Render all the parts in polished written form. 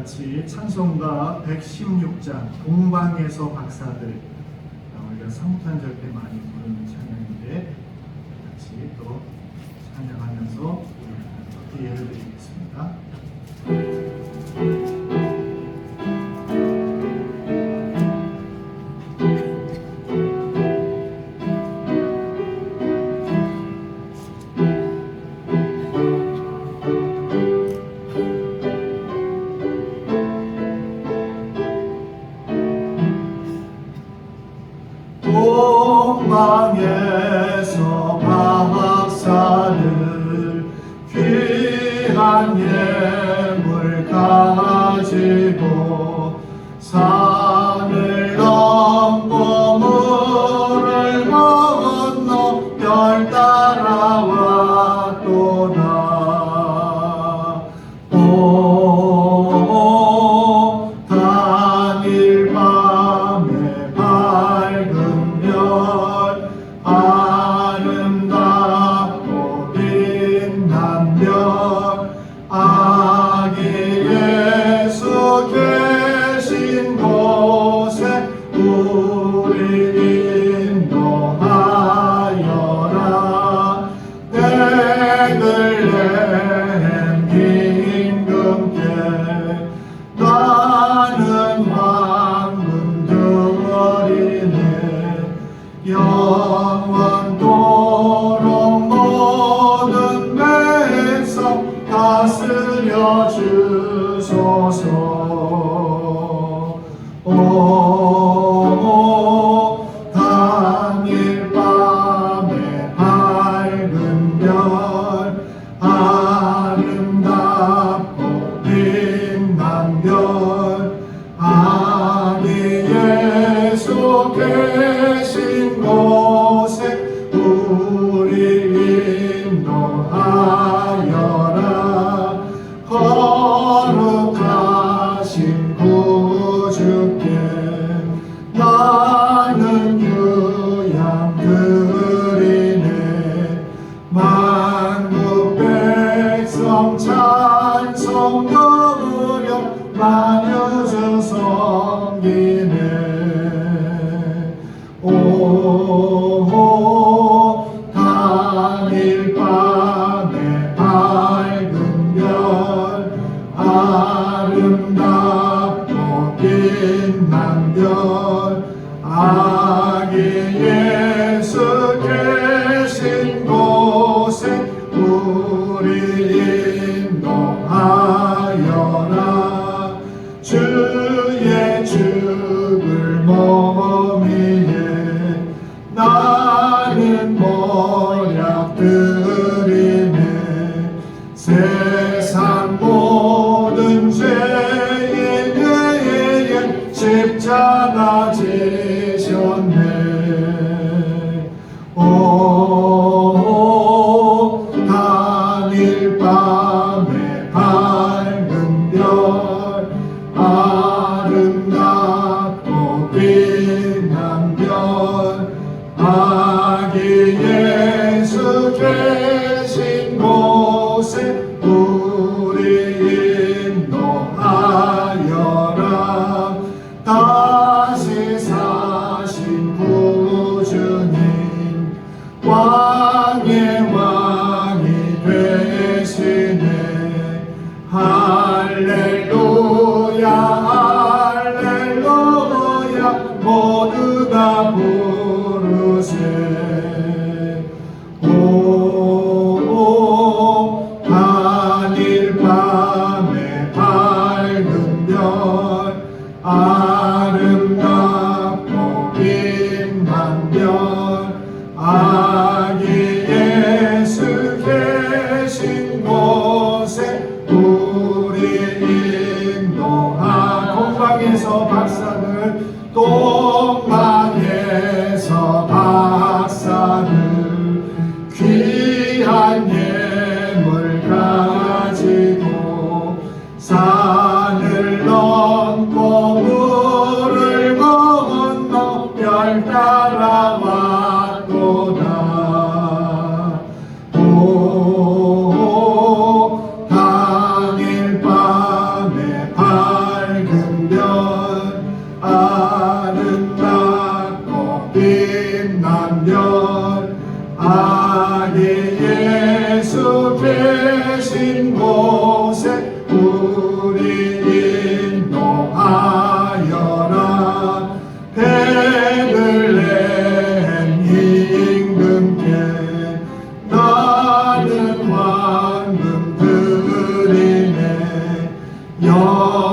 같이 찬송가 116장 동방에서 박사들, 우리가 성탄절 때 많이 부르는 찬양인데 같이 또 찬양하면서 기회를 드리겠습니다. 동방에서 박사들 귀한 예물 가지고 산을 넘고 물을 건너 별 따라왔도다. 단일 밤에 밝은 별 아름답고 빛난 별 아기 예수 계신 곳에 우리 인도하여라. 베들레헴 임금께 나는 황금 드리네. 영원토록 모든 백성 다스려 주소서. 당일 밤에 밝은 별 아름답고 빛난 별 아기 예수 계신 곳에 우리 인도하여라. 거룩하신 구주께 나는 유양 드리네. 만국 백성 찬송 드려 만유주 섬기네. 단일 밤에 밝은 별 아름답고 빛난 별 아기 예수 계신 곳에 우리 인도하여라. 주의 죽을 몸이에 나는 모략 드리네. 세상 모든 죄인 위에 십자가 지셨네. 단일 밤에 밝은 별 아름답고 빛난 별 아기 예수 계신 곳에 우리 인도하여라. 다시 사신 구주님 왕의 왕이 되시네. 할렐루야 할렐루야 모두가 부르세. 단일 밤에 밝은 별 아름답고 빛난 별 아기 예수 계신 곳에 우리 인도하. 동방에서 박사들 동방에서 박사들 귀한 예물 가지고 산을 넘고 물을 건너 별 따라왔도다. 단일 밤에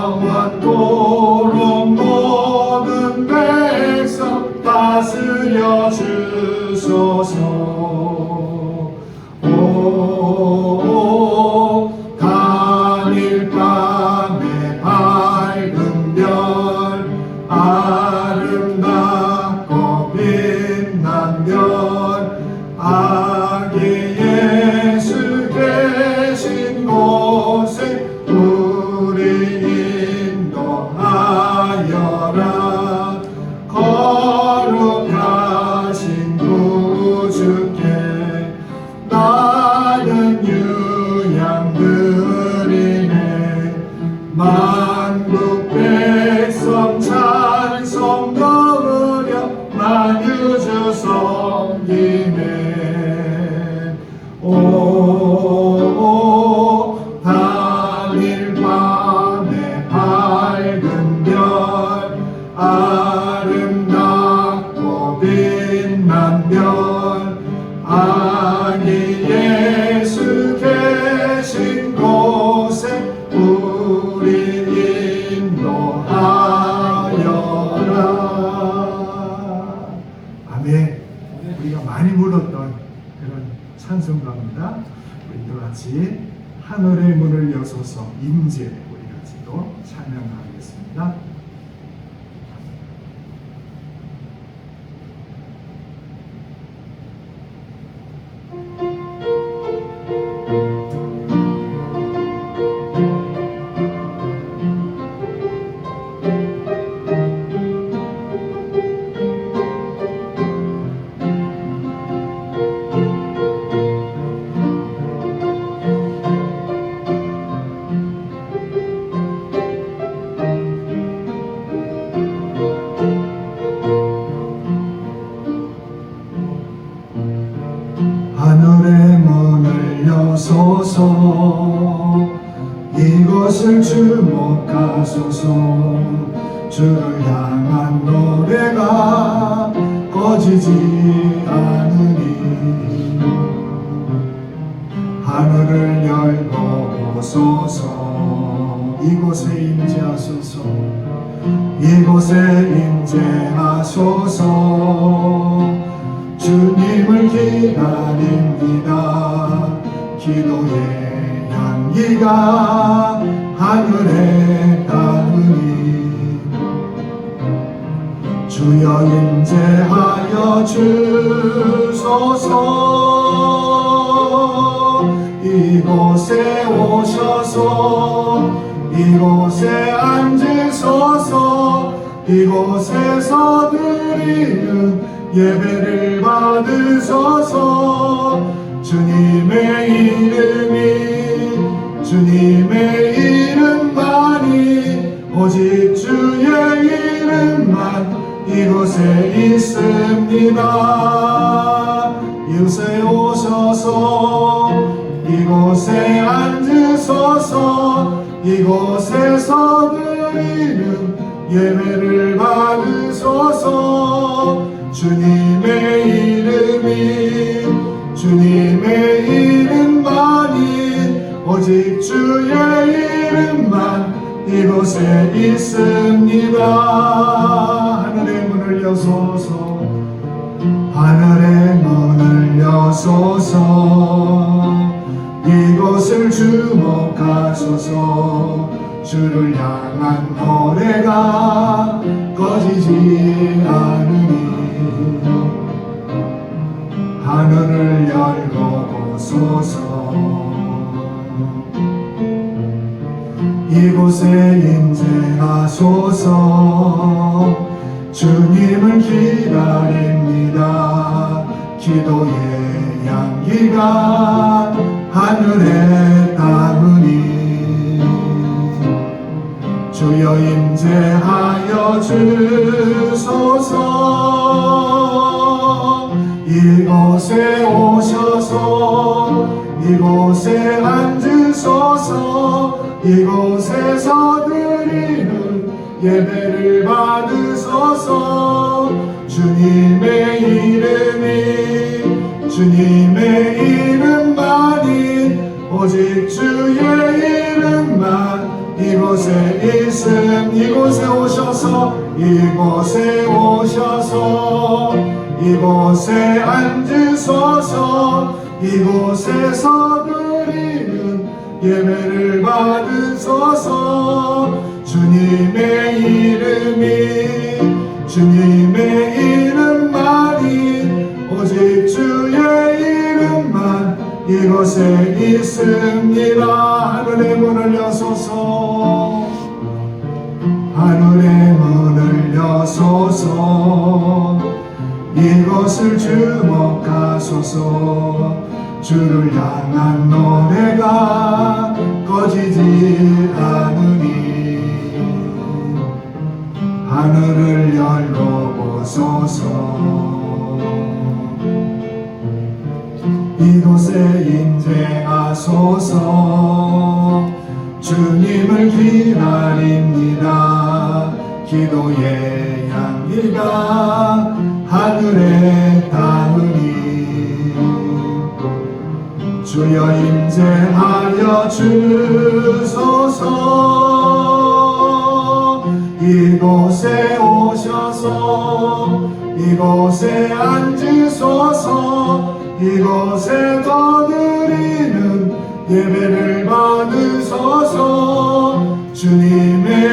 영원토록 모든 백성 다스려 주소서. 오 단일 밤의 밝은 별 아름답고 빛난 별 아기 예수 계신 곳에 우리 인도하여라. 거룩하신 구주께 나는 유양드리네. 만국 백성 찬송 넘으려 만유주 섬기네. 오 단일 밤의 밝은 별 아름답고 빛난 별 아기 예수 계신 곳에 우리 인도하여라. 아멘. 우리가 많이 불렀던 그런 찬송가입니다. 우리도 같이 하늘의 문을 여소서 임재, 우리 같이도 찬양하겠습니다. 하늘의 문을 여소서. 이것을 주목하소서. 주를 향한 노래가 꺼지지 않으니 하늘을 열고 오소서. 이곳에 임재하소서. 이곳에 임재하소서. 주님을 기다립니다. 기도의 향기가 하늘에 닿으니 주여 임재하여 주소서. 이곳에 오셔서 이곳에 앉으소서. 이곳에서 드리는 예배를 받으소서. 주님의 이름만이 오직 주의 이름만 이곳에 있습니다. 이곳에 오셔서 이곳에 앉으소서. 이곳에서 드리는 예배를 받으소서. 주님의 이름만이 오직 주의 이름만 이곳에 있습니다. 하늘의 문을 여소서. 하늘의 문을 여소서. 이곳을 주목하소서. 주를 향한 노래가 꺼지지 않으니 하늘을 열고 오소서. 이곳에 임재하소서. 주님을 기다립니다. 기도의 향기가 하늘에 닿으니 주여 임재하여 주소서. 이곳에 오셔서 이곳에 앉으소서. 이곳에서 드리는 예배를 받으소서. 주님의 이름만이 오직 주의 이름만 이곳에 있음 이곳에 오셔서 이곳에 오셔서 이곳에 앉으소서 이곳에서 드리는 예배를 받으소서 주님의 이름만이 오직 주의 이름만 이곳에 있습니다. 하늘의 문을 여소서 하늘의 문을 여소서 이것을 주목하소서 주를 향한 노래가 꺼지지 않으니 하늘을 열고 보소서 이곳에 임재하소서 주님을 기다립니다. 기도의 향기가 하늘에 닿으니 주여 임재하여 주소서 이곳에 오셔서 이곳에 앉으소서 이곳에 더 드리는 예배를 받으소서 주님의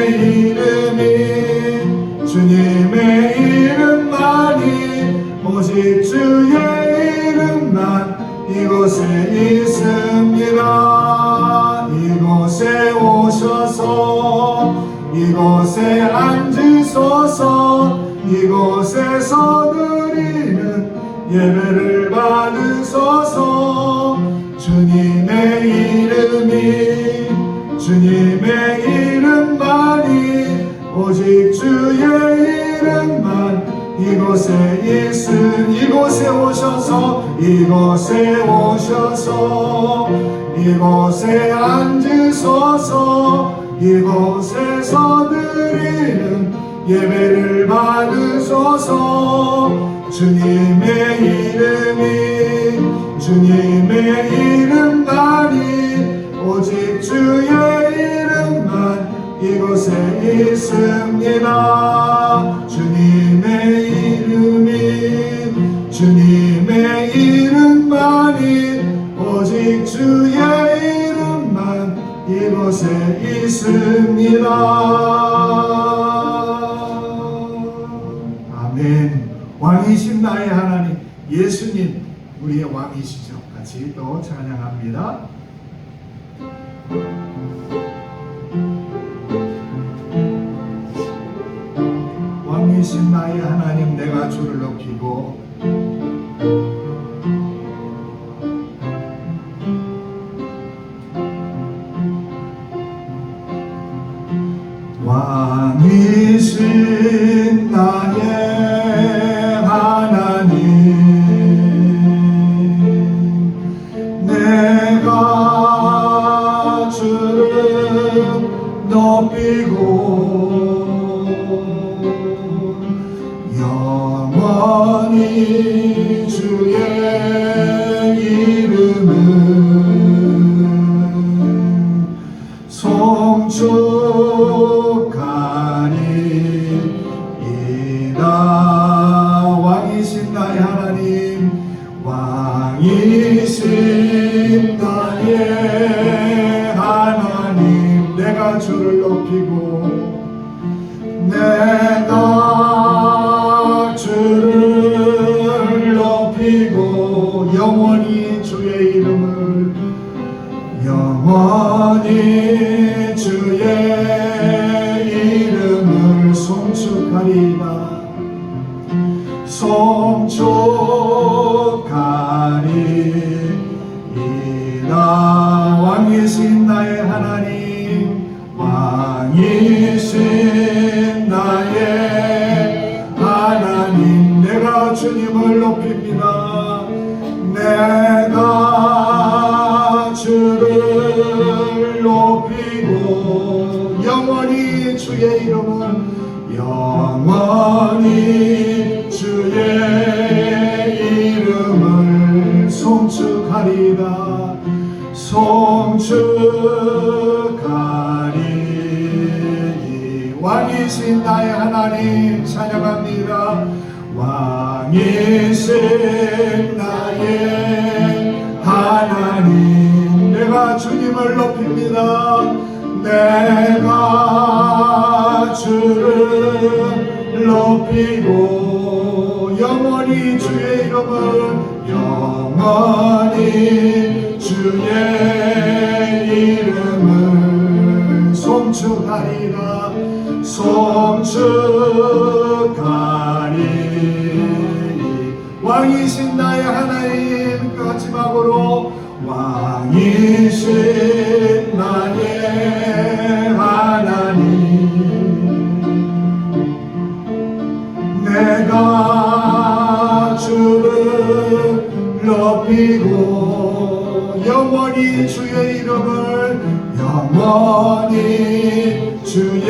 이름만이 오직 주의 이름만 이곳에 있습니다. 이곳에 오셔서 이곳에 앉으소서 이곳에서 드리는 예배를 받으소서 주님의 이름만이 오직 주의 이름만 이곳에 있음 이곳에 오셔서 이곳에 앉으소서 이곳에서 드리는 예배를 받으소서 주님의 이름만이 오직 주의 이름만 이곳에 있습니다. 주님의 이름만이 오직 주의 이름만 이곳에 있습니다. 아멘. 왕이신 나의 하나님 예수님 우리의 왕이시죠. 같이 또 찬양합니다. 왕이신 나의 하나님 내가 주를 높이고 왕이신 나의 하나님 내가 주를 높이고 영원히 주의 이름은 송축하리이다. 왕이신 나의 하나님 왕이신 나의 하나님 내가 주를 높이고 내가 주를 높이고 영원히 주의 이름을 영원히 주의 이름을 송축하리이다. 송축하리이다. 왕이신 나의 하나님 왕이신 나의 하나님 내가 주님을 높입니다. 내가 주를 높이고 영원히 주의 이름은 영원히 주의 이름을 송축하리이다. 송축하리이다. 왕이신 나의 하나님 찬양합니다. 왕이신 나의 하나님, 내가 주님을 높입니다. 내가 주를 높이고 영원히 주의 이름을, 영원히 주의 이름을 송축하리라. 송축하리니 왕이신 나의 하나님, 마지막으로 왕이신 나의 하나님, 내가 주를 높이고 영원히 주의 이름을, 영원히 주의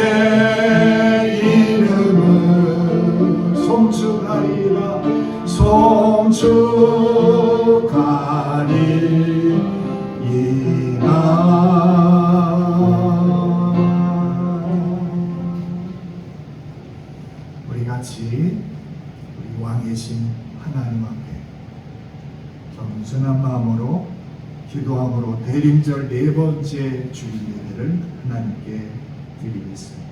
이름을 송축하리라. 송축하리이다. 우리 같이 우리 왕이신 하나님 앞에 겸손한 마음으로 기도함으로 대림절 네 번째 주일 예배를 하나님께 드리겠습니다.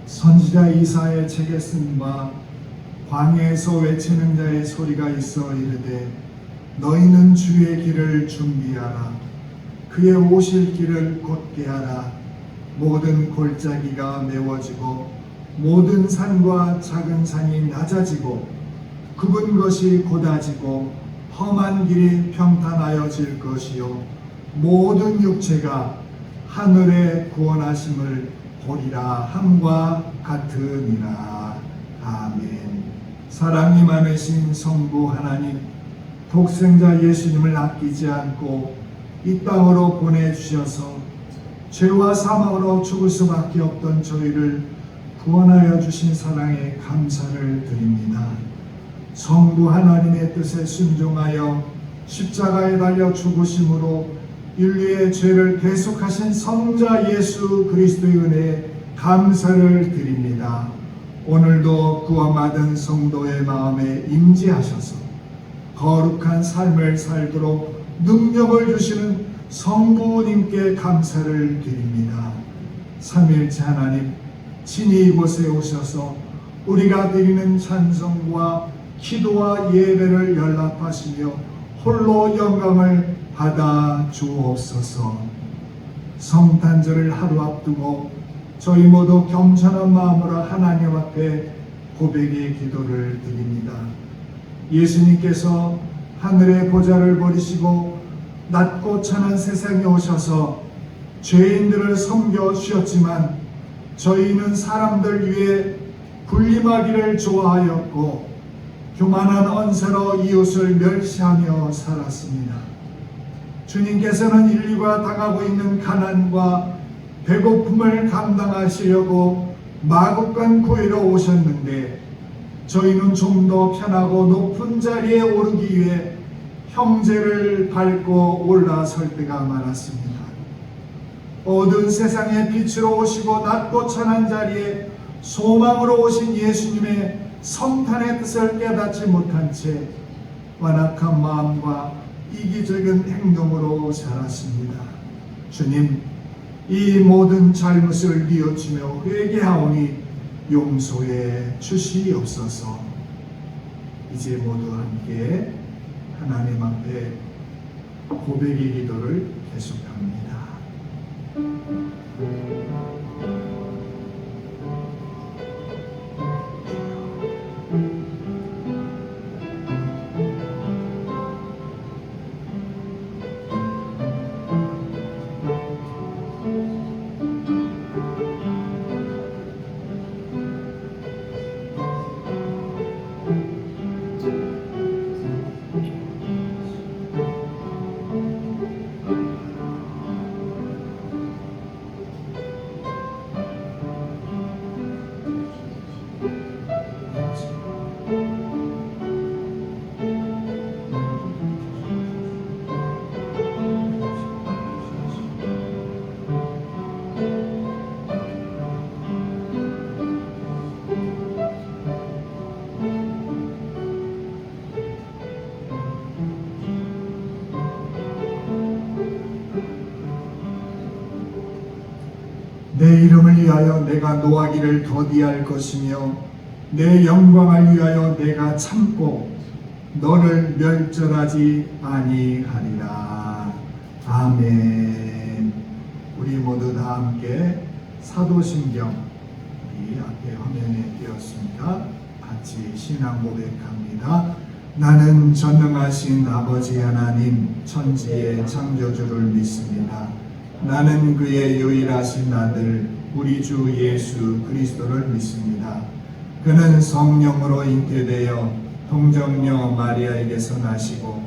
선지자 이사야의 책에 쓴 바 광야에서 외치는 자의 소리가 있어 이르되 너희는 주의 길을 준비하라. 그의 오실 길을 곧게 하라. 모든 골짜기가 메워지고 모든 산과 작은 산이 낮아지고 굽은 것이 곧아지고 험한 길이 평탄하여질 것이요 모든 육체가 하늘의 구원하심을 보리라 함과 같으니라. 아멘. 사랑이 많으신 성부 하나님, 독생자 예수님을 아끼지 않고 이 땅으로 보내주셔서 죄와 사망으로 죽을 수밖에 없던 저희를 구원하여 주신 사랑에 감사를 드립니다. 성부 하나님의 뜻에 순종하여 십자가에 달려 죽으심으로 인류의 죄를 대속하신 성자 예수 그리스도의 은혜에 감사를 드립니다. 오늘도 구원받은 성도의 마음에 임재하셔서 거룩한 삶을 살도록 능력을 주시는 성부님께 감사를 드립니다. 삼위일체 하나님, 친히 이곳에 오셔서 우리가 드리는 찬송과 기도와 예배를 연락하시며 홀로 영광을 받아 주옵소서. 성탄절을 하루 앞두고 저희 모두 겸손한 마음으로 하나님 앞에 고백의 기도를 드립니다. 예수님께서 하늘의 보좌를 버리시고 낮고 천한 세상에 오셔서 죄인들을 섬겨 주셨지만 저희는 사람들 위해 군림하기를 좋아하였고 교만한 언사로 이웃을 멸시하며 살았습니다. 주님께서는 인류가 당하고 있는 가난과 배고픔을 감당하시려고 마국간 구이로 오셨는데 저희는 좀 더 편하고 높은 자리에 오르기 위해 형제를 밟고 올라설 때가 많았습니다. 어두운 세상의 빛으로 오시고 낮고 천한 자리에 소망으로 오신 예수님의 성탄의 뜻을 깨닫지 못한 채 완악한 마음과 이기적인 행동으로 살았습니다. 주님, 이 모든 잘못을 뉘우치며 회개하오니 용서해 주시옵소서. 이제 모두 함께 하나님 앞에 고백의 기도를 계속합니다. 이름을 위하여 내가 노하기를 더디할 것이며 내 영광을 위하여 내가 참고 너를 멸절하지 아니하리라. 아멘. 우리 모두 다 함께 사도신경 이 앞에 화면에 띄었습니다. 같이 신앙 고백합니다. 나는 전능하신 아버지 하나님 천지의 창조주를 믿습니다. 나는 그의 유일하신 아들 우리 주 예수 그리스도를 믿습니다. 그는 성령으로 잉태되어 동정녀 마리아에게서 나시고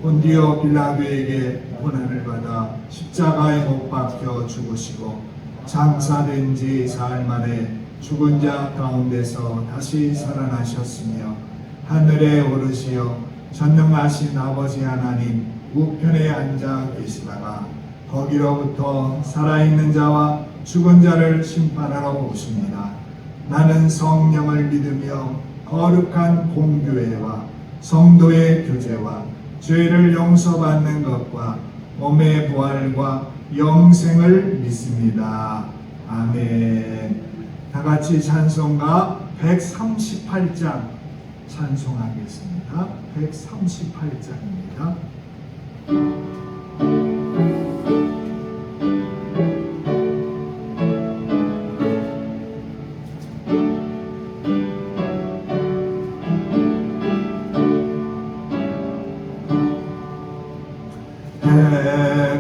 본디오 빌라도에게 고난을 받아 십자가에 못 박혀 죽으시고 장사된 지 사흘 만에 죽은 자 가운데서 다시 살아나셨으며 하늘에 오르시어 전능하신 아버지 하나님 우편에 앉아 계시다가 거기로부터 살아있는 자와 죽은 자를 심판하러 오십니다. 나는 성령을 믿으며 거룩한 공교회와 성도의 교제와 죄를 용서받는 것과 몸의 부활과 영생을 믿습니다. 아멘. 다같이 찬송가 138장 찬송하겠습니다. 138장입니다.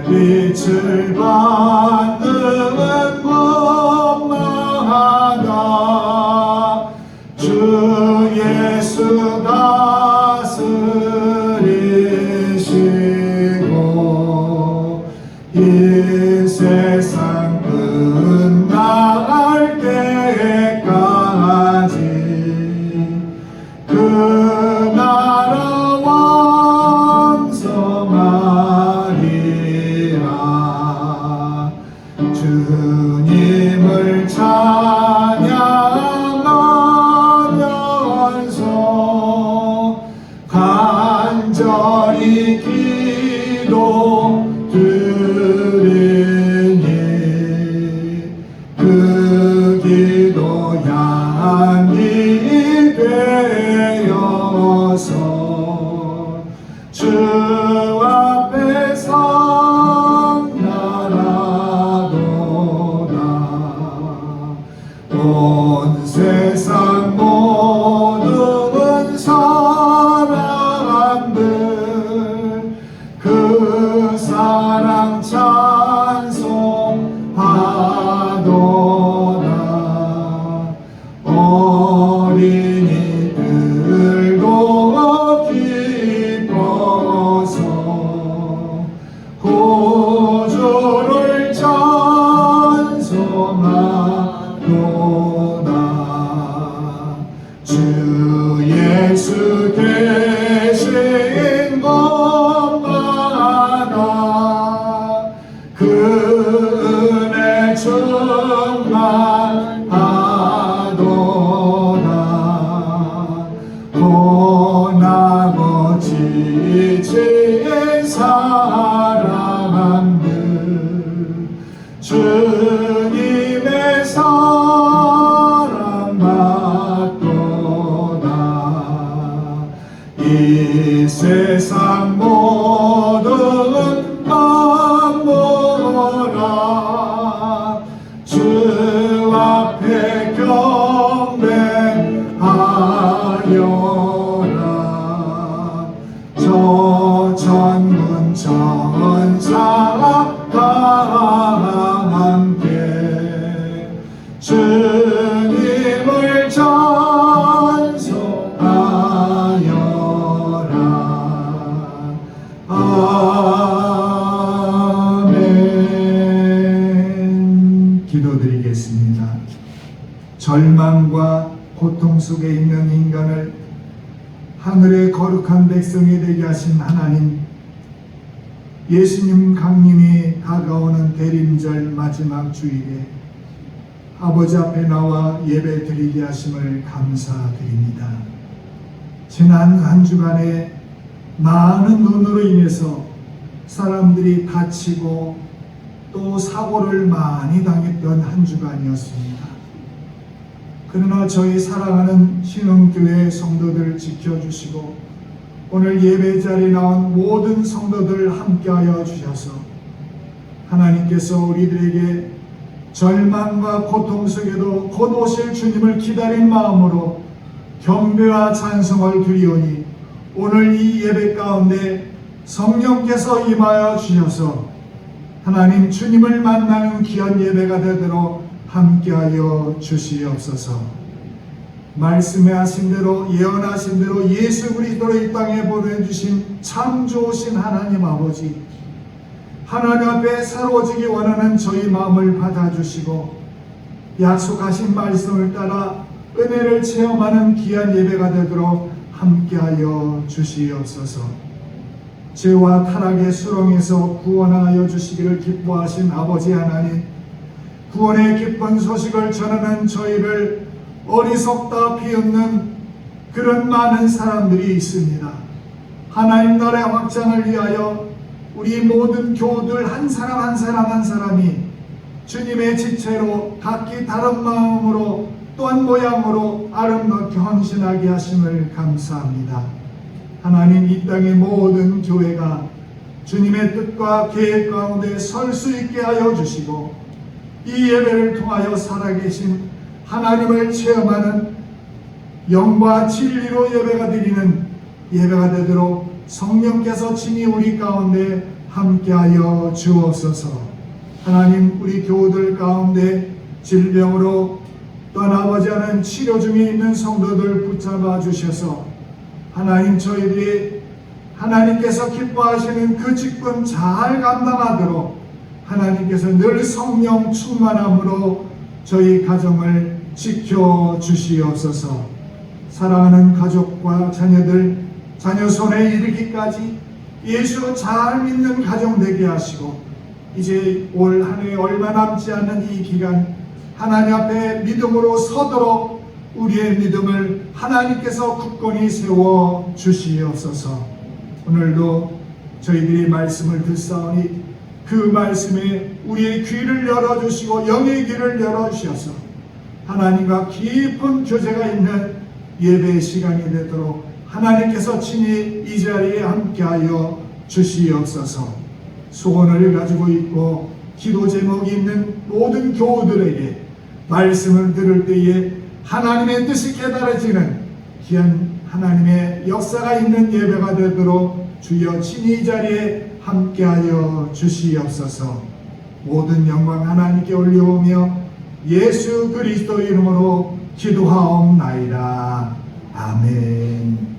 햇빛을 받는 곳마다 주 예수 다스리시고 이 세상 끝날 때까지 그 나라 왕성하리라. 주님을 찬양하면서 간절히 기도 드리니 그 기도 양이 되어서 주 앞에 선나라도다. 온 세상 모든 사람들 그 사랑 찬송하도다. 어린이들도 기뻐서 구주를 찬송하도다. 주 예수 계신 곳마다 그 은혜 충만하도다. 고나고 지친 사람들 주님의 사랑 받도다. 이 세상 모든 만모라 주 앞에 경배하여라. 저 천군 천사가 함께 주님을 찬송하여라. 아멘. 기도드리겠습니다. 절망과 고통 속에 있는 인간을 하늘의 거룩한 백성이 되게 하신 하나님, 예수님 강림이 다가오는 대림절 마지막 주일에 아버지 앞에 나와 예배 드리게 하심을 감사드립니다. 지난 한 주간에 많은 눈으로 인해서 사람들이 다치고 또 사고를 많이 당했던 한 주간이었습니다. 그러나 저희 사랑하는 신흥교회 성도들 지켜주시고 오늘 예배 자리에 나온 모든 성도들 함께하여 주셔서 하나님께서 우리들에게 절망과 고통 속에도 곧 오실 주님을 기다린 마음으로 경배와 찬송을 드리오니 오늘 이 예배 가운데 성령께서 임하여 주셔서 하나님 주님을 만나는 귀한 예배가 되도록 함께하여 주시옵소서. 말씀하신 대로 예언하신 대로 예수 그리스도를 이 땅에 보내주신 참 좋으신 하나님 아버지, 하나님 앞에 새로워지기 원하는 저희 마음을 받아주시고 약속하신 말씀을 따라 은혜를 체험하는 귀한 예배가 되도록 함께하여 주시옵소서. 죄와 타락의 수렁에서 구원하여 주시기를 기뻐하신 아버지 하나님, 구원의 기쁜 소식을 전하는 저희를 어리석다 비웃는 그런 많은 사람들이 있습니다. 하나님 나라의 확장을 위하여 우리 모든 교우들 한 사람 한 사람 한 사람이 주님의 지체로 각기 다른 마음으로 또한 모양으로 아름답게 헌신하게 하심을 감사합니다. 하나님, 이 땅의 모든 교회가 주님의 뜻과 계획 가운데 설 수 있게 하여 주시고 이 예배를 통하여 살아계신 하나님을 체험하는 영과 진리로 예배가 드리는 예배가 되도록 성령께서 친히 우리 가운데 함께하여 주옵소서. 하나님, 우리 교우들 가운데 질병으로 또한 아버지 하나님 치료 중에 있는 성도들 붙잡아 주셔서 하나님 저희들이 하나님께서 기뻐하시는 그 직분 잘 감당하도록 하나님께서 늘 성령 충만함으로 저희 가정을 지켜 주시옵소서. 사랑하는 가족과 자녀들 자녀 손에 이르기까지 예수 잘 믿는 가정 되게 하시고 이제 올 한 해 얼마 남지 않은 이 기간 하나님 앞에 믿음으로 서도록 우리의 믿음을 하나님께서 굳건히 세워 주시옵소서. 오늘도 저희들이 말씀을 듣사오니 그 말씀에 우리의 귀를 열어주시고 영의 귀를 열어주셔서 하나님과 깊은 교제가 있는 예배의 시간이 되도록 하나님께서 친히 이 자리에 함께하여 주시옵소서. 소원을 가지고 있고 기도 제목이 있는 모든 교우들에게 말씀을 들을 때에 하나님의 뜻이 깨달아지는 귀한 하나님의 역사가 있는 예배가 되도록 주여 친히 이 자리에 함께하여 주시옵소서. 모든 영광 하나님께 올려오며 예수 그리스도 이름으로 기도하옵나이다. 아멘.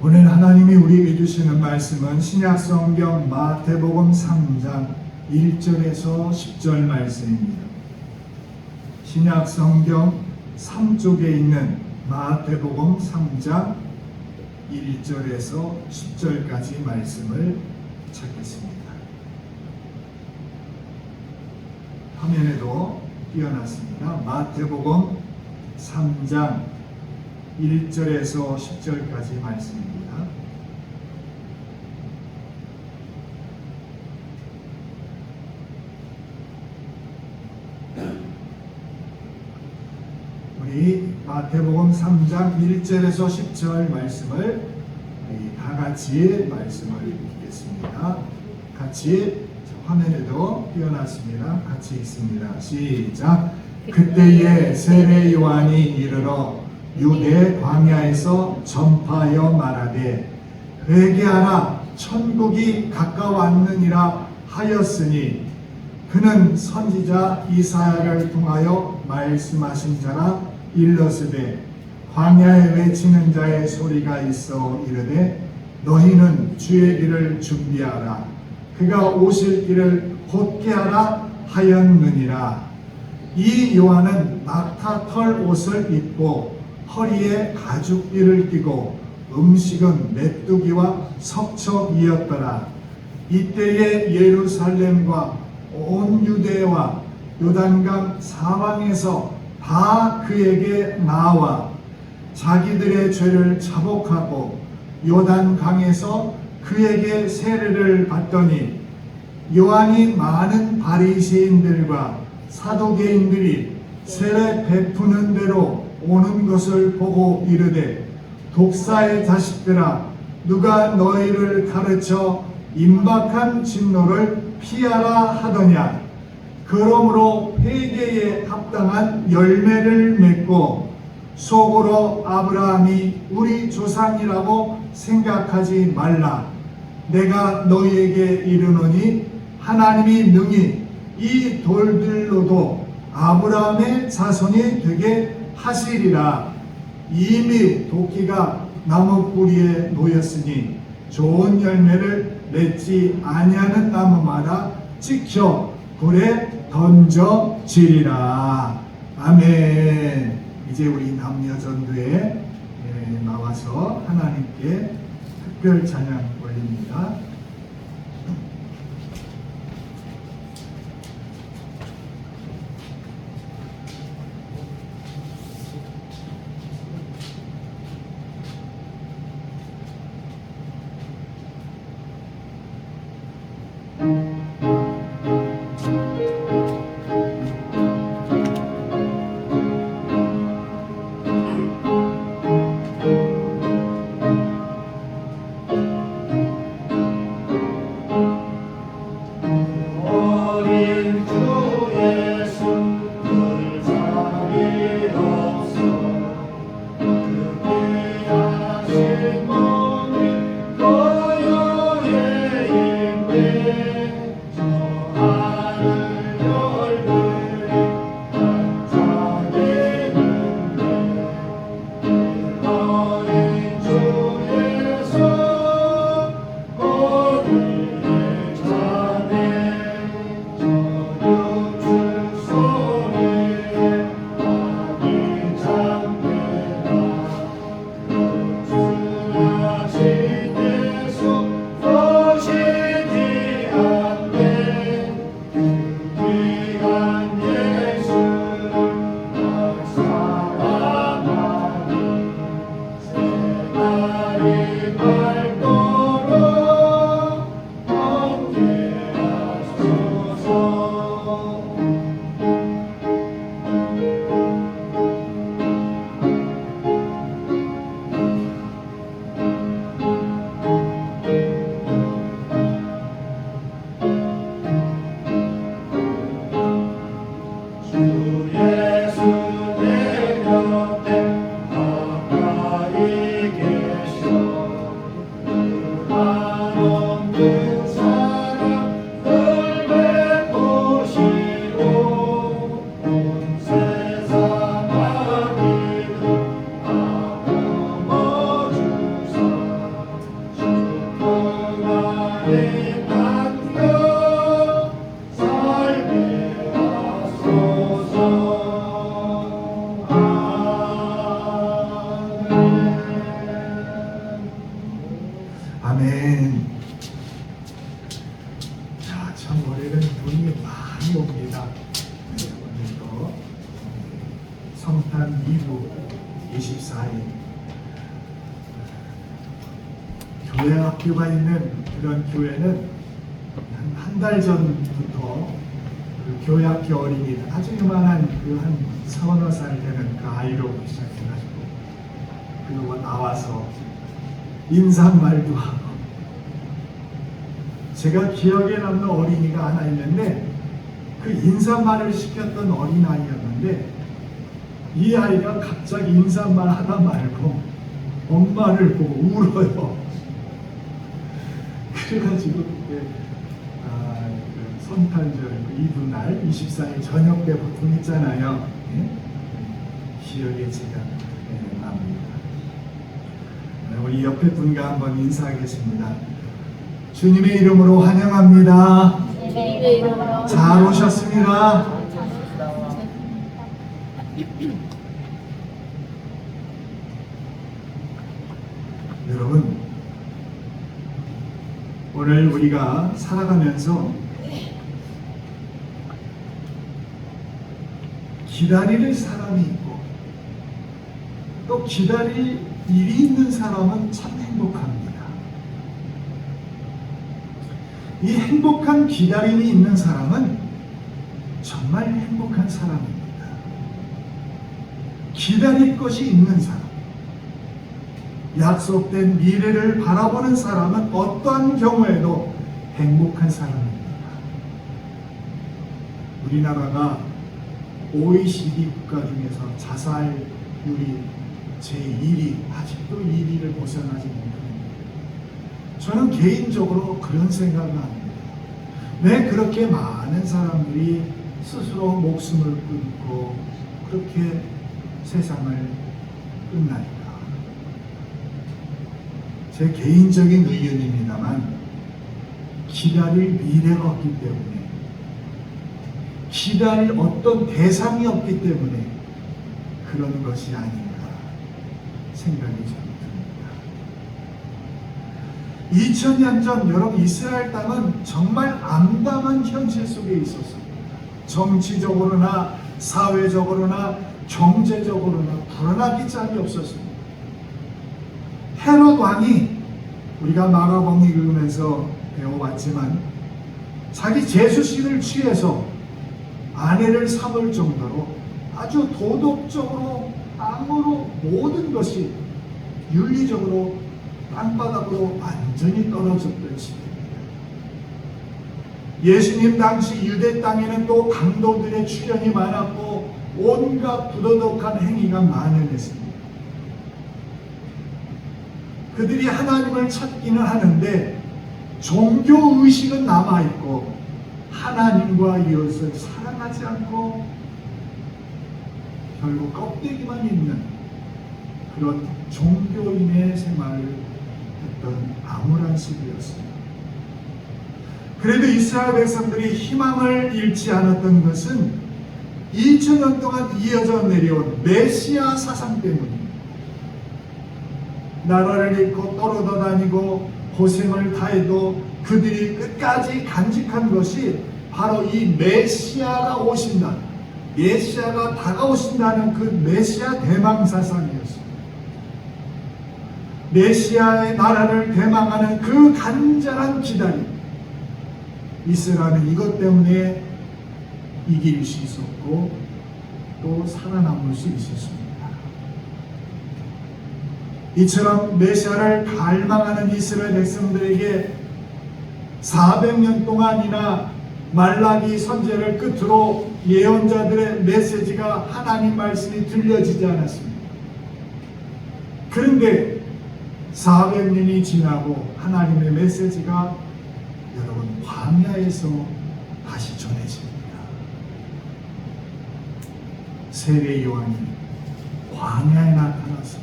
오늘 하나님이 우리에게 주시는 말씀은 신약성경 마태복음 3장 1절에서 10절 말씀입니다. 신약성경 3쪽에 있는 마태복음 3장 1절에서 10절까지 말씀을 찾겠습니다. 화면에도 띄어놨습니다. 마태복음 3장 1절에서 10절까지 말씀입니다. 우리 마태복음 3장 1절에서 10절 말씀을 우리 다 같이 말씀을 읽겠습니다. 같이 화면에도 띄어놨습니다. 같이 읽습니다. 시작. 그때에 세례 요한이 이르러 유대 광야에서 전파하여 말하되 회개하라 천국이 가까웠느니라 하였으니 그는 선지자 이사야를 통하여 말씀하신 자라 일러스되 광야에 외치는 자의 소리가 있어 이르되 너희는 주의 길을 준비하라 그가 오실 길을 곧게 하라 하였느니라. 이 요한은 낙타 털 옷을 입고 허리에 가죽띠를 띠고 음식은 메뚜기와 석척이었더라. 이때에 예루살렘과 온 유대와 요단강 사방에서 다 그에게 나와 자기들의 죄를 자복하고 요단강에서 그에게 세례를 받더니 요한이 많은 바리새인들과 사두개인들이 세례 베푸는 대로 오는 것을 보고 이르되 독사의 자식들아 누가 너희를 가르쳐 임박한 진노를 피하라 하더냐. 그러므로 회개에 합당한 열매를 맺고 속으로 아브라함이 우리 조상이라고 생각하지 말라. 내가 너희에게 이르노니 하나님이 능히 이 돌들로도 아브라함의 자손이 되게 하시리라. 이미 도끼가 나무 뿌리에 놓였으니 좋은 열매를 맺지 아니하는 나무마다 찍혀 불에 던져지리라. 아멘. 이제 우리 남녀 전도에 나와서 하나님께 특별 찬양 올립니다. 아멘. 자, 참 올해는 돈이 많이 옵니다. 오늘도 성탄 이후 24일 교회 학교가 있는 그런 교회는 한 달 전부터 그 교회 학교 어린이 아주 요만한 그 한 서너 살 되는 그 아이로 시작해가지고 그리고 나와서 인사말도 하고 제가 기억에 남는 어린이가 하나 있는데 그 인사말을 시켰던 어린아이였는데 이 아이가 갑자기 인사말 하다 말고 엄마를 보고 울어요. 그래가지고 그때 그 성탄절 이브날 24일 저녁 때 보통 했잖아요. 예? 기억에 제가 납니다. 우리 옆에 분과 한번 인사하겠습니다. 주님의 이름으로 환영합니다. 잘 오셨습니다. 여러분, 오늘 우리가 살아가면서 기다릴 사람이 있고 또 기다릴 일이 있는 사람은 참 행복합니다. 이 행복한 기다림이 있는 사람은 정말 행복한 사람입니다. 기다릴 것이 있는 사람, 약속된 미래를 바라보는 사람은 어떠한 경우에도 행복한 사람입니다. 우리나라가 OECD 국가 중에서 자살률이 제1위, 아직도 1위를 벗어나지 못합니다. 저는 개인적으로 그런 생각을 합니다. 왜 그렇게 많은 사람들이 스스로 목숨을 끊고 그렇게 세상을 끝날까? 제 개인적인 의견입니다만 기다릴 미래가 없기 때문에, 기다릴 어떤 대상이 없기 때문에 그런 것이 아닌가 생각이 저는 듭니다. 2000년 전 여러분, 이스라엘 땅은 정말 암담한 현실 속에 있었습니다. 정치적으로나 사회적으로나 경제적으로나 불안하기 짝이 없었습니다. 헤롯 왕이, 우리가 마가복음 읽으면서 배워봤지만, 자기 제수신을 취해서 아내를 삼을 정도로 아주 도덕적으로 땅으로 모든 것이 윤리적으로 땅바닥으로 완전히 떨어졌던 시대입니다. 예수님 당시 유대 땅에는 또 강도들의 출현이 많았고 온갖 부도덕한 행위가 만연했습니다. 그들이 하나님을 찾기는 하는데 종교의식은 남아있고 하나님과 이웃을 사랑하지 않고 결국 껍데기만 있는 그런 종교인의 생활을 했던 암울한 시기였습니다. 그래도 이스라엘 백성들이 희망을 잃지 않았던 것은 2000년 동안 이어져 내려온 메시아 사상 때문입니다. 나라를 잃고 떨어져 다니고 고생을 다해도 그들이 끝까지 간직한 것이 바로 이 메시아가 오신다, 메시아가 다가오신다는 그 메시아 대망 사상이었습니다. 메시아의 나라를 대망하는 그 간절한 기다림, 이스라엘은 이것 때문에 이길 수 있었고 또 살아남을 수 있었습니다. 이처럼 메시아를 갈망하는 이스라엘 백성들에게 400년 동안이나 말라기 선지자를 끝으로 예언자들의 메시지가, 하나님 말씀이 들려지지 않았습니다. 그런데 400년이 지나고 하나님의 메시지가 여러분 광야에서 다시 전해집니다. 세례 요한이 광야에 나타나서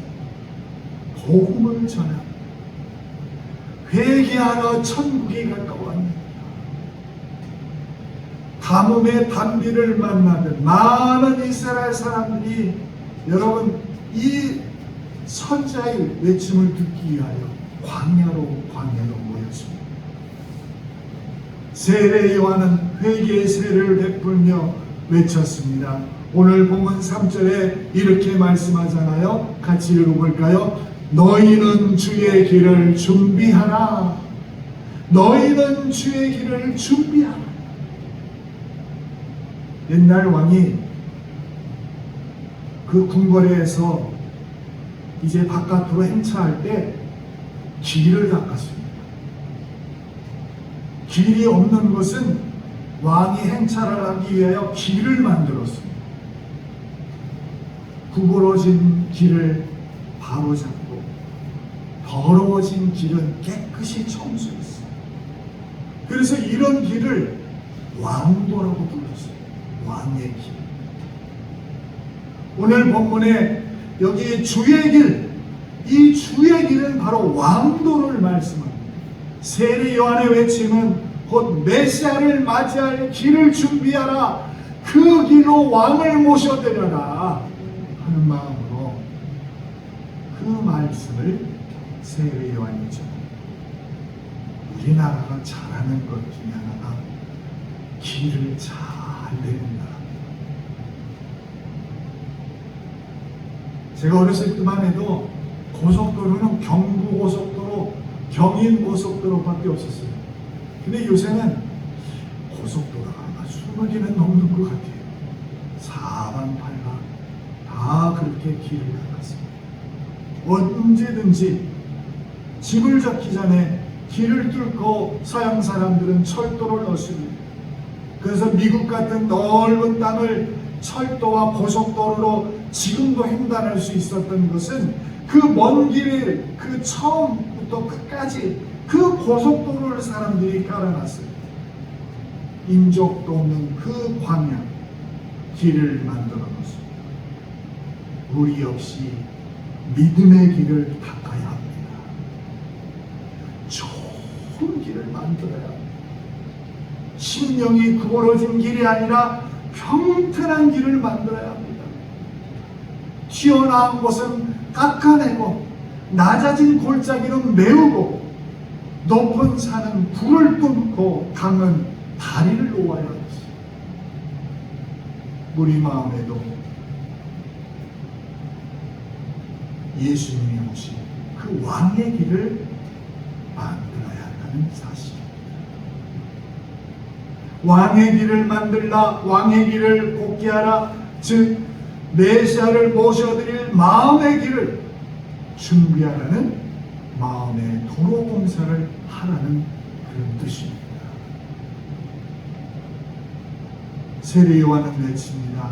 복음을 전합니다. 회개하라, 천국이 가까웠습니다. 가뭄의 단비를 만나던 많은 이스라엘 사람들이 여러분 이 선지자의 외침을 듣기 위하여 광야로 모였습니다. 세례 요한은 회개의 세례를 베풀며 외쳤습니다. 오늘 본문 3절에 이렇게 말씀하잖아요. 같이 읽어볼까요? 너희는 주의 길을 준비하라. 너희는 주의 길을 준비하라. 옛날 왕이 그 궁궐에서 이제 바깥으로 행차할 때 길을 닦았습니다. 길이 없는 곳은 왕이 행차를 하기 위하여 길을 만들었습니다. 구부러진 길을 바로잡고 더러워진 길은 깨끗이 청소했어요. 그래서 이런 길을 왕도라고 불렀어요. 왕의 길. 오늘 본문에 여기 주의 길, 이 주의 길은 바로 왕도를 말씀합니다. 세례 요한의 외침은 곧 메시아를 맞이할 길을 준비하라, 그 길로 왕을 모셔드려라 하는 마음으로 그 말씀을 세례 요한이 전합니다. 우리나라가 잘하는 것 중에 하나가 길을 잘 내린다. 제가 어렸을 때만 해도 고속도로는 경부고속도로, 경인고속도로밖에 없었어요. 근데 요새는 고속도로가 아마 20개는 넘는 것 같아요. 사방팔방 다 그렇게 길을 닦았습니다. 언제든지 집을 잡기 전에 길을 뚫고 서양 사람들은 철도를 넣습니다. 그래서 미국 같은 넓은 땅을 철도와 고속도로로 지금도 횡단할 수 있었던 것은 그 먼 길을 그 처음부터 끝까지 그 고속도로를 사람들이 깔아놨어요. 인적도 없는 그 광야 길을 만들어 놓습니다. 우리 역시 믿음의 길을 닦아야 합니다. 좋은 길을 만들어야 합니다. 심령이 구부러진 길이 아니라 평탄한 길을 만들어야 합니다. 튀어나온 곳은 깎아내고 낮아진 골짜기는 메우고 높은 산은 불을 뚫고 강은 다리를 놓아야 합니다. 우리 마음에도 예수님이 오신 그 왕의 길을 만들어야 한다는 사실입니다. 왕의 길을 만들라, 왕의 길을 곱게 하라, 즉 메시아를 모셔드릴 마음의 길을 준비하라는 마음의 도로 공사를 하라는 그런 뜻입니다. 세례 요한은 외칩니다.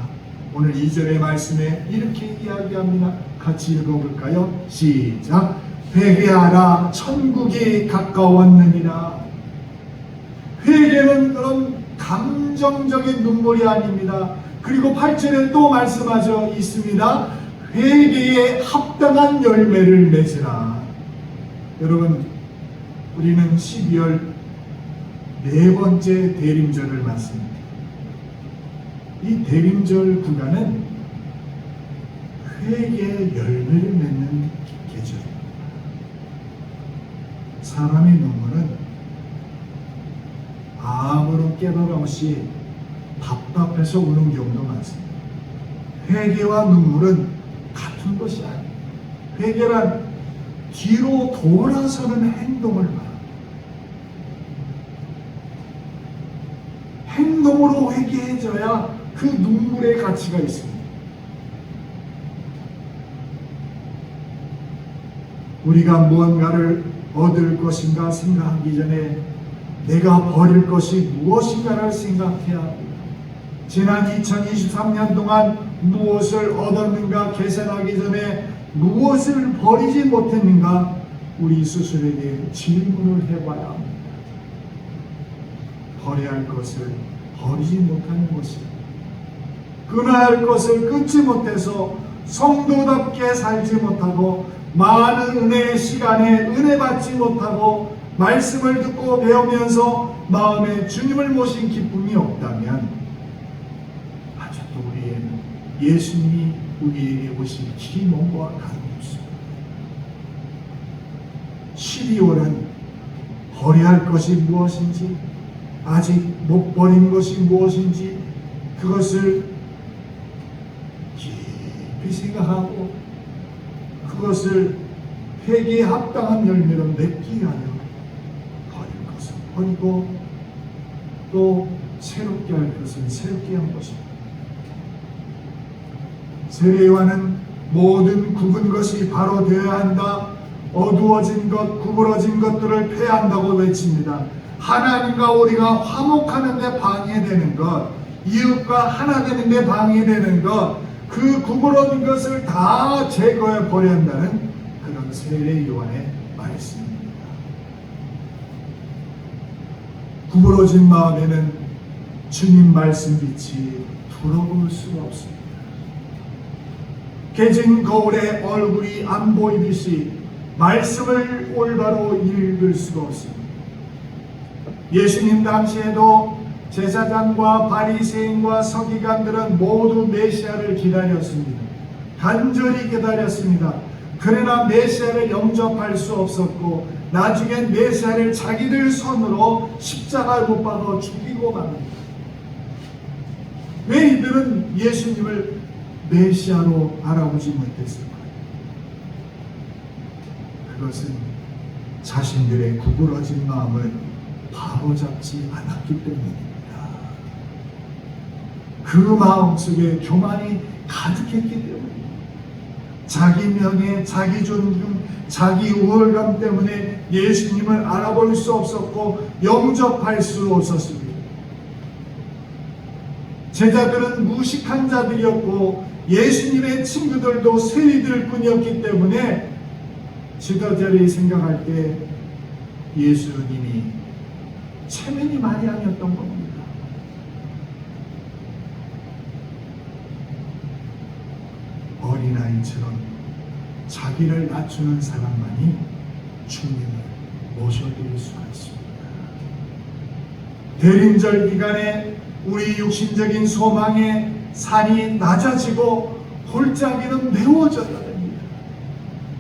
오늘 2절의 말씀에 이렇게 이야기합니다. 같이 읽어볼까요? 시작. 회개하라, 천국이 가까웠느니라. 회개는 그런 감정적인 눈물이 아닙니다. 그리고 8절에 또 말씀하죠 있습니다. 회개에 합당한 열매를 맺으라. 여러분, 우리는 12월 네 번째 대림절을 맞습니다. 이 대림절 구간은 회개의 열매를 맺는 계절입니다. 사람의 눈물은 아무런 깨달음 없이 답답해서 우는 경우도 많습니다. 회개와 눈물은 같은 것이 아닙니다. 회개란 뒤로 돌아서는 행동을 말합니다. 행동으로 회개해져야 그 눈물의 가치가 있습니다. 우리가 무언가를 얻을 것인가 생각하기 전에 내가 버릴 것이 무엇인가를 생각해야 합니다. 지난 2023년 동안 무엇을 얻었는가 계산하기 전에 무엇을 버리지 못했는가 우리 스스로에게 질문을 해봐야 합니다. 버려야 할 것을 버리지 못하는 것입니다. 끊어야 할 것을 끊지 못해서 성도답게 살지 못하고 많은 은혜의 시간에 은혜 받지 못하고 말씀을 듣고 배우면서 마음에 주님을 모신 기쁨이 없다면 아직도 우리에는 예수님이 우리에게 오실 길이 먼 것과 다름없습니다. 12월은 버려야 할 것이 무엇인지 아직 못 버린 것이 무엇인지 그것을 깊이 생각하고 그것을 회개에 합당한 열매로 맺기 위하여 버릴 것은 버리고 또 새롭게 할 것은 새롭게 한 것입니다. 세례 요한은 모든 굽은 것이 바로 되어야 한다. 어두워진 것, 구부러진 것들을 폐한다고 외칩니다. 하나님과 우리가 화목하는 데 방해되는 것, 이웃과 하나 되는 데 방해되는 것, 그 구부러진 것을 다 제거해 버려야 한다는 그런 세례 요한의 말씀입니다. 구부러진 마음에는 주님 말씀 빛이 들어올 수가 없습니다. 깨진 거울에 얼굴이 안 보이듯이 말씀을 올바로 읽을 수가 없습니다. 예수님 당시에도 제사장과 바리새인과 서기관들은 모두 메시아를 기다렸습니다. 간절히 기다렸습니다. 그러나 메시아를 영접할 수 없었고 나중엔 메시아를 자기들 손으로 십자가에 못 박아 죽이고 맙니다. 왜 이들은 예수님을 메시아로 알아보지 못했을까요? 그것은 자신들의 구부러진 마음을 바로잡지 않았기 때문입니다. 그 마음속에 교만이 가득했기 때문입니다. 자기 명예, 자기 존중, 자기 우월감 때문에 예수님을 알아볼 수 없었고 영접할 수 없었습니다. 제자들은 무식한 자들이었고 예수님의 친구들도 세리들 뿐이었기 때문에 지도자들이 생각할 때 예수님이 체면이 많이 아니었던 겁니다. 어린아이처럼 자기를 낮추는 사람만이 주님을 모셔드릴 수가 있습니다. 대림절 기간에 우리 육신적인 소망의 산이 낮아지고 골짜기는 메워져야 됩니다.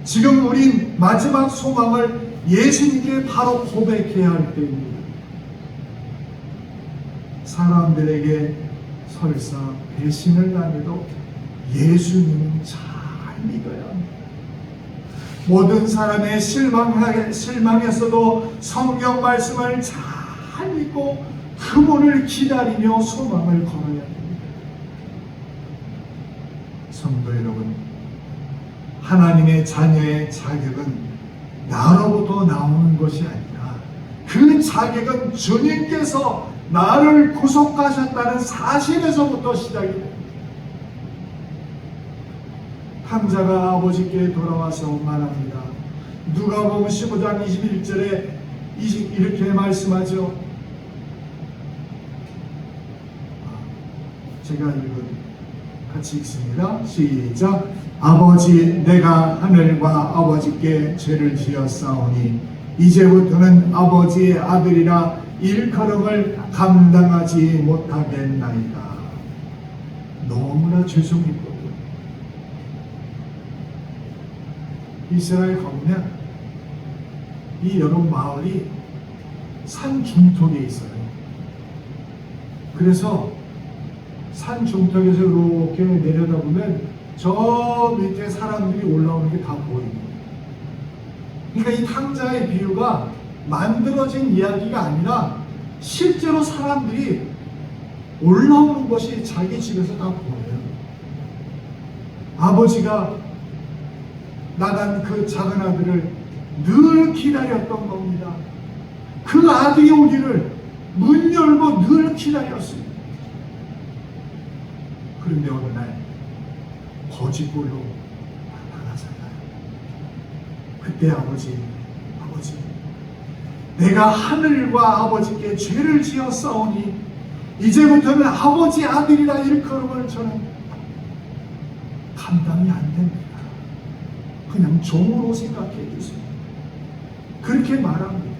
지금 우린 마지막 소망을 예수님께 바로 고백해야 할 때입니다. 사람들에게 설사 배신을 당해도 예수님은 잘 믿어야 합니다. 모든 사람의 실망했어도 성경 말씀을 잘 믿고 그분을 기다리며 소망을 걸어야 합니다. 성도 여러분, 하나님의 자녀의 자격은 나로부터 나오는 것이 아니라 그 자격은 주님께서 나를 구속하셨다는 사실에서부터 시작이 됩니다. 탕자가 아버지께 돌아와서 말합니다. 누가복음 15장 21절에 이렇게 말씀하죠. 제가 같이 읽습니다. 시작. 아버지, 내가 하늘과 아버지께 죄를 지었사오니 이제부터는 아버지의 아들이라 일컬음을 감당하지 못하겠나이다. 너무나 죄송했거든요. 이스라엘 가보면 이 여러 마을이 산 중턱에 있어요. 그래서 산 중턱에서 이렇게 내려다보면 저 밑에 사람들이 올라오는 게 다 보입니다. 그러니까 이 탕자의 비유가 만들어진 이야기가 아니라 실제로 사람들이 올라오는 것이 자기 집에서 다 보여요. 아버지가 나간 그 작은 아들을 늘 기다렸던 겁니다. 그 아들이 오기를 문 열고 늘 기다렸습니다. 그런데 어느 날 거짓골로 나타나잖아요. 그때 아버지, 내가 하늘과 아버지께 죄를 지었사오니 이제부터는 아버지 아들이라 일컬음을 저는 감당이 안 됩니다. 그냥 종으로 생각해 주세요. 그렇게 말합니다.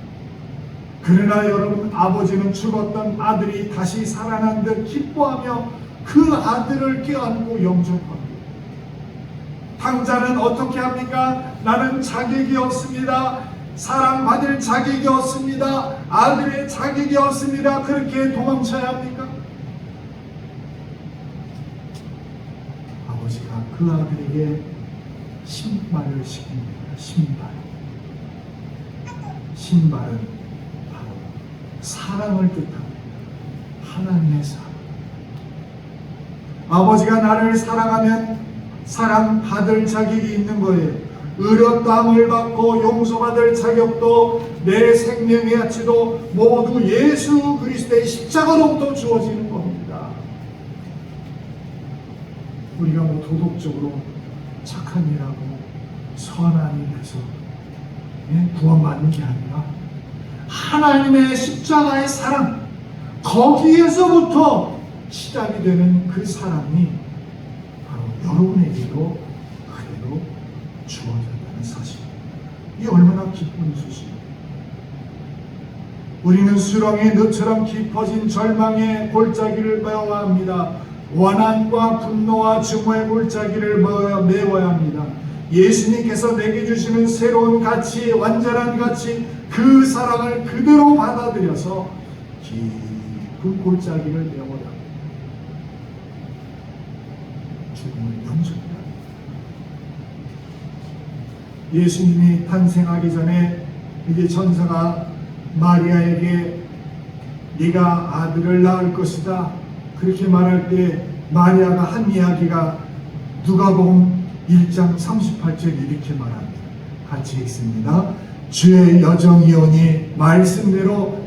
그러나 여러분, 아버지는 죽었던 아들이 다시 살아난 듯 기뻐하며 그 아들을 껴안고 영접합니다. 탕자는 어떻게 합니까? 나는 자격이 없습니다. 사랑받을 자격이 없습니다. 아들의 자격이 없습니다. 그렇게 도망쳐야 합니까? 아버지가 그 아들에게 신발을 시킵니다. 신발은 바로 사랑을 뜻합니다. 하나님의 사랑. 아버지가 나를 사랑하면 사랑받을 자격이 있는 거예요. 의롭다함을 받고 용서받을 자격도 내 생명의 가치도 모두 예수 그리스도의 십자가로부터 주어지는 겁니다. 우리가 뭐 도덕적으로 착한 일하고 선한 일해서 구원받는 게 아니라 하나님의 십자가의 사랑, 거기에서부터 시작이 되는 그 사랑이 바로 여러분에게도 그대로 주어졌다는 사실. 이 얼마나 기쁜 소식이에요. 우리는 수렁의 늪처럼 깊어진 절망의 골짜기를 메워야 합니다. 원한과 분노와 증오의 골짜기를 메워야 합니다. 예수님께서 내게 주시는 새로운 가치, 완전한 가치, 그 사랑을 그대로 받아들여서 깊은 골짜기를 메워야 합니다. 죽음을 용서해야 합니다. 예수님이 탄생하기 전에 이제 천사가 마리아에게 네가 아들을 낳을 것이다 그렇게 말할 때 마리아가 한 이야기가 누가복음 1장 38절 이렇게 말합니다. 같이 읽습니다. 주의 여정이오니 말씀대로